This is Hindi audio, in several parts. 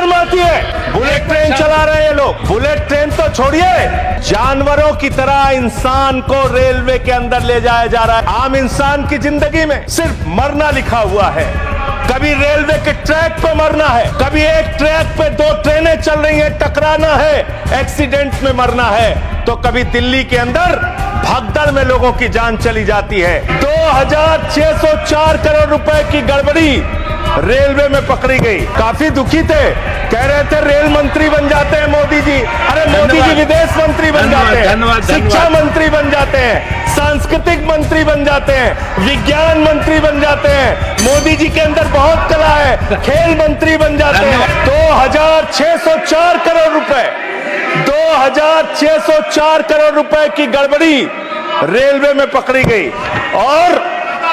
शर्म आती है। बुलेट ट्रेन चला रहे हैं ये लोग। बुलेट ट्रेन तो छोड़िए, जानवरों की तरह इंसान को रेलवे के अंदर ले जाया जा रहा है। आम इंसान की जिंदगी में सिर्फ मरना लिखा हुआ है। कभी रेलवे के ट्रैक पे मरना है, कभी एक ट्रैक पे दो ट्रेनें चल रही हैं, टकराना है, एक्सीडेंट में मरना है, तो कभी दिल्ली के अंदर भगदड़ में लोगों की जान चली जाती है। 2604 करोड़ रुपए की गड़बड़ी रेलवे में पकड़ी गई। काफी दुखी थे, कह रहे थे रेल मंत्री बन जाते हैं मोदी जी। अरे मोदी जी विदेश मंत्री बन जाते हैं, शिक्षा मंत्री बन जाते हैं, सांस्कृतिक मंत्री बन जाते हैं, विज्ञान मंत्री बन जाते हैं। मोदी जी के अंदर बहुत कला है, खेल मंत्री बन जाते हैं। 2604 करोड़ रुपए, 2604 करोड़ रुपए की गड़बड़ी रेलवे में पकड़ी गई। और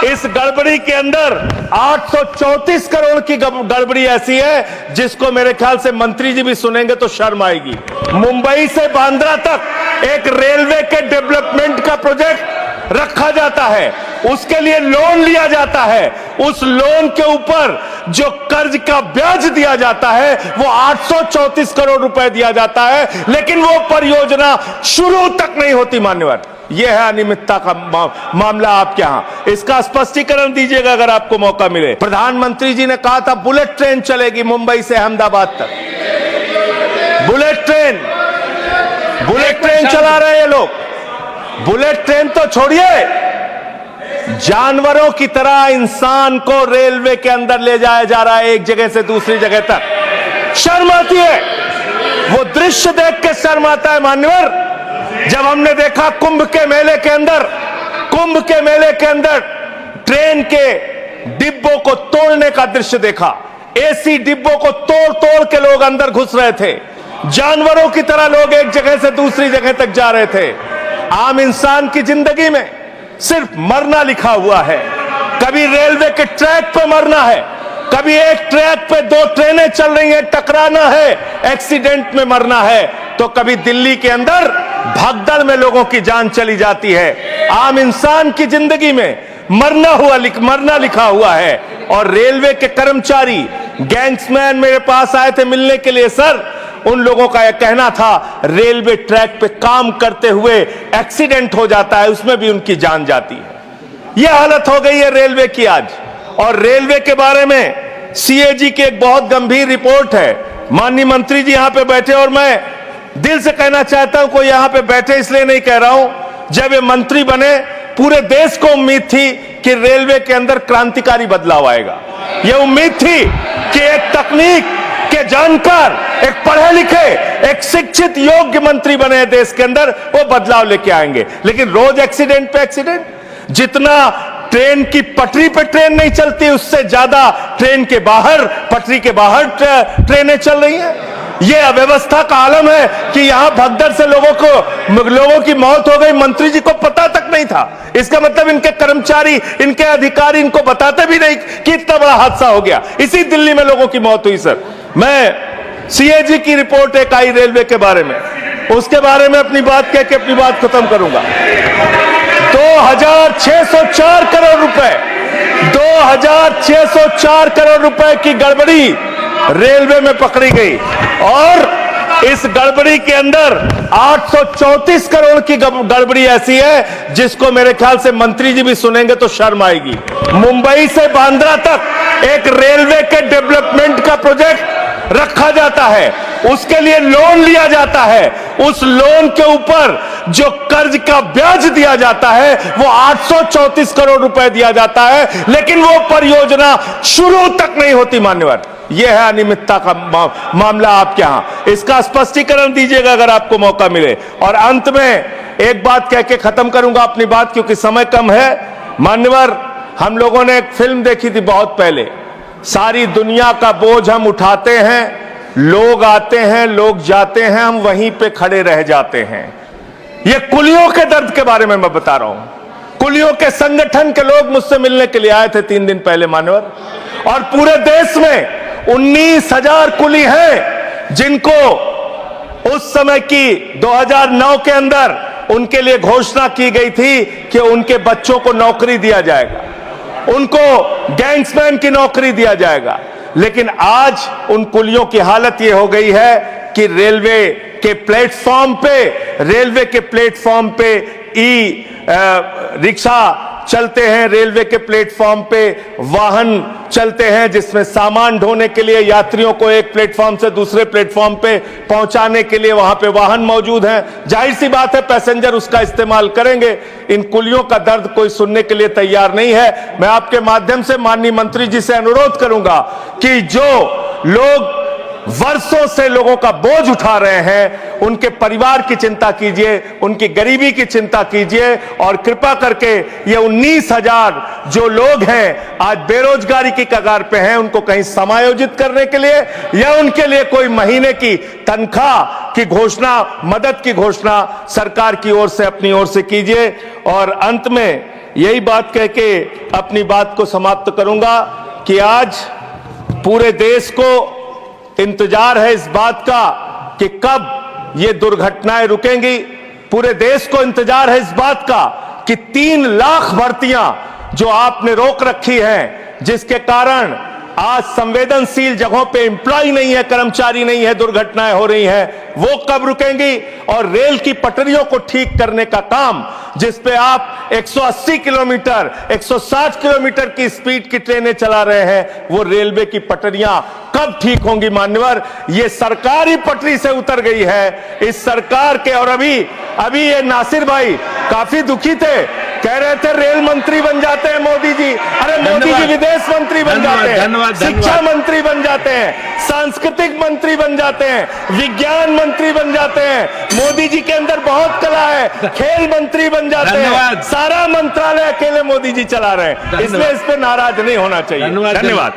इस गड़बड़ी के अंदर 834 करोड़ की गड़बड़ी ऐसी है जिसको मेरे ख्याल से मंत्री जी भी सुनेंगे तो शर्म आएगी। मुंबई से बांद्रा तक एक रेलवे के डेवलपमेंट का प्रोजेक्ट रखा जाता है, उसके लिए लोन लिया जाता है, उस लोन के ऊपर जो कर्ज का ब्याज दिया जाता है वो 834 करोड़ रुपए दिया जाता है, लेकिन वो परियोजना शुरू तक नहीं होती। मान्यवर, यह है अनियमितता का मामला आपके यहां। इसका स्पष्टीकरण दीजिएगा अगर आपको मौका मिले। प्रधानमंत्री जी ने कहा था बुलेट ट्रेन चलेगी मुंबई से अहमदाबाद तक। बुलेट ट्रेन चला रहे हैं ये लोग। बुलेट ट्रेन तो छोड़िए, जानवरों की तरह इंसान को रेलवे के अंदर ले जाया जा रहा है, एक जगह से दूसरी जगह तक। शर्म आती है, वो दृश्य देख के शर्म आता है मान्यवर। जब हमने देखा कुंभ के मेले के अंदर ट्रेन के डिब्बों को तोड़ने का दृश्य देखा, एसी डिब्बों को तोड़ तोड़ के लोग अंदर घुस रहे थे, जानवरों की तरह लोग एक जगह से दूसरी जगह तक जा रहे थे। आम इंसान की जिंदगी में सिर्फ मरना लिखा हुआ है। कभी रेलवे के ट्रैक पे मरना है, कभी एक ट्रैक पे दो ट्रेनें चल रही हैं, टकराना है, एक्सीडेंट में मरना है, तो कभी दिल्ली के अंदर भगदड़ में लोगों की जान चली जाती है। आम इंसान की जिंदगी में मरना लिखा हुआ है। और रेलवे के कर्मचारी गैंग्समैन मेरे पास आए थे मिलने के लिए। सर, उन लोगों का यह कहना था रेलवे ट्रैक पे काम करते हुए एक्सीडेंट हो जाता है, उसमें भी उनकी जान जाती है। यह हालत हो गई है रेलवे की आज। और रेलवे के बारे में सीएजी की एक बहुत गंभीर रिपोर्ट है। माननीय मंत्री जी यहां पे बैठे, और मैं दिल से कहना चाहता हूं, कोई यहां पे बैठे इसलिए नहीं कह रहा हूं, जब ये मंत्री बने पूरे देश को उम्मीद थी कि रेलवे के अंदर क्रांतिकारी बदलाव आएगा। यह उम्मीद थी कि एक तकनीक के जानकार, एक पढ़े लिखे, एक शिक्षित योग्य मंत्री बने देश के अंदर, वो बदलाव लेके आएंगे। लेकिन रोज एक्सीडेंट पे एक्सीडेंट, जितना ट्रेन की पटरी पे ट्रेन नहीं चलती उससे ज्यादा ट्रेन के बाहर, पटरी के बाहर ट्रेनें चल रही हैं। यह अव्यवस्था का आलम है कि यहां भगदड़ से लोगों की मौत हो गई, मंत्री जी को पता तक नहीं था। इसका मतलब इनके कर्मचारी, इनके अधिकारी इनको बताते भी नहीं कि इतना बड़ा हादसा हो गया। इसी दिल्ली में लोगों की मौत हुई। सर, मैं सीएजी की रिपोर्ट एक आई रेलवे के बारे में, उसके बारे में अपनी बात कह के अपनी बात खत्म करूंगा। 2604 करोड़ रुपए, 2604 करोड़ रुपए की गड़बड़ी रेलवे में पकड़ी गई। और इस गड़बड़ी के अंदर 834 करोड़ की गड़बड़ी ऐसी है जिसको मेरे ख्याल से मंत्री जी भी सुनेंगे तो शर्म आएगी। मुंबई से बांद्रा तक एक रेलवे के डेवलपमेंट का प्रोजेक्ट रखा जाता है, उसके लिए लोन लिया जाता है, उस लोन के ऊपर जो कर्ज का ब्याज दिया जाता है वो 834 करोड़ रुपए दिया जाता है, लेकिन वो परियोजना शुरू तक नहीं होती। मान्यवर, यह है अनियमितता का मामला आपके यहां। इसका स्पष्टीकरण दीजिएगा अगर आपको मौका मिले। और अंत में एक बात कह के खत्म करूंगा अपनी बात, क्योंकि समय कम है। मान्यवर, हम लोगों ने एक फिल्म देखी थी बहुत पहले, सारी दुनिया का बोझ हम उठाते हैं, लोग आते हैं, लोग जाते हैं, हम वहीं पे खड़े रह जाते हैं। ये कुलियों के दर्द के बारे में मैं बता रहा हूं। कुलियों के संगठन के लोग मुझसे मिलने के लिए आए थे 3 दिन पहले मान्यवर, और पूरे देश में 19,000 कुली हैं जिनको उस समय की 2009 के अंदर उनके लिए घोषणा की गई थी कि उनके बच्चों को नौकरी दिया जाएगा, उनको गैंग्समैन की नौकरी दिया जाएगा। लेकिन आज उन पुलियों की हालत यह हो गई है कि रेलवे के प्लेटफॉर्म पे ई रिक्शा चलते हैं, रेलवे के प्लेटफॉर्म पे वाहन चलते हैं जिसमें सामान ढोने के लिए यात्रियों को एक प्लेटफॉर्म से दूसरे प्लेटफॉर्म पे पहुंचाने के लिए वहां पे वाहन मौजूद हैं। जाहिर सी बात है पैसेंजर उसका इस्तेमाल करेंगे। इन कुलियों का दर्द कोई सुनने के लिए तैयार नहीं है। मैं आपके माध्यम से माननीय मंत्री जी से अनुरोध करूंगा कि जो लोग वर्षों से लोगों का बोझ उठा रहे हैं उनके परिवार की चिंता कीजिए, उनकी गरीबी की चिंता कीजिए और कृपा करके ये 19,000 जो लोग हैं आज बेरोजगारी की कगार पे हैं उनको कहीं समायोजित करने के लिए या उनके लिए कोई महीने की तनख्वाह की घोषणा, मदद की घोषणा सरकार की ओर से अपनी ओर से कीजिए। और अंत में यही बात कह के अपनी बात को समाप्त करूंगा कि आज पूरे देश को इंतजार है इस बात का कि कब ये दुर्घटनाएं रुकेंगी। पूरे देश को इंतजार है इस बात का कि 3 लाख भर्तियां जो आपने रोक रखी हैं, जिसके कारण आज संवेदनशील जगहों पे एम्प्लॉय नहीं है, कर्मचारी नहीं है, दुर्घटनाएं हो रही हैं, वो कब रुकेंगी। और रेल की पटरियों को ठीक करने का काम जिस पे आप 180 किलोमीटर 160 किलोमीटर की स्पीड की ट्रेनें चला रहे हैं, वो रेलवे की पटरियां कब ठीक होंगी मान्यवर। ये सरकारी पटरी से उतर गई है इस सरकार के। और अभी ये नासिर भाई काफी दुखी थे, कह रहे थे रेल मंत्री बन जाते हैं मोदी जी। अरे मोदी जी विदेश मंत्री बन जाते हैं, शिक्षा मंत्री बन जाते हैं, सांस्कृतिक मंत्री बन जाते हैं, विज्ञान मंत्री बन जाते हैं। मोदी जी के अंदर बहुत कला है, खेल मंत्री बन जाते हैं। सारा मंत्रालय अकेले मोदी जी चला रहे हैं, इसलिए इस पे नाराज नहीं होना चाहिए। धन्यवाद।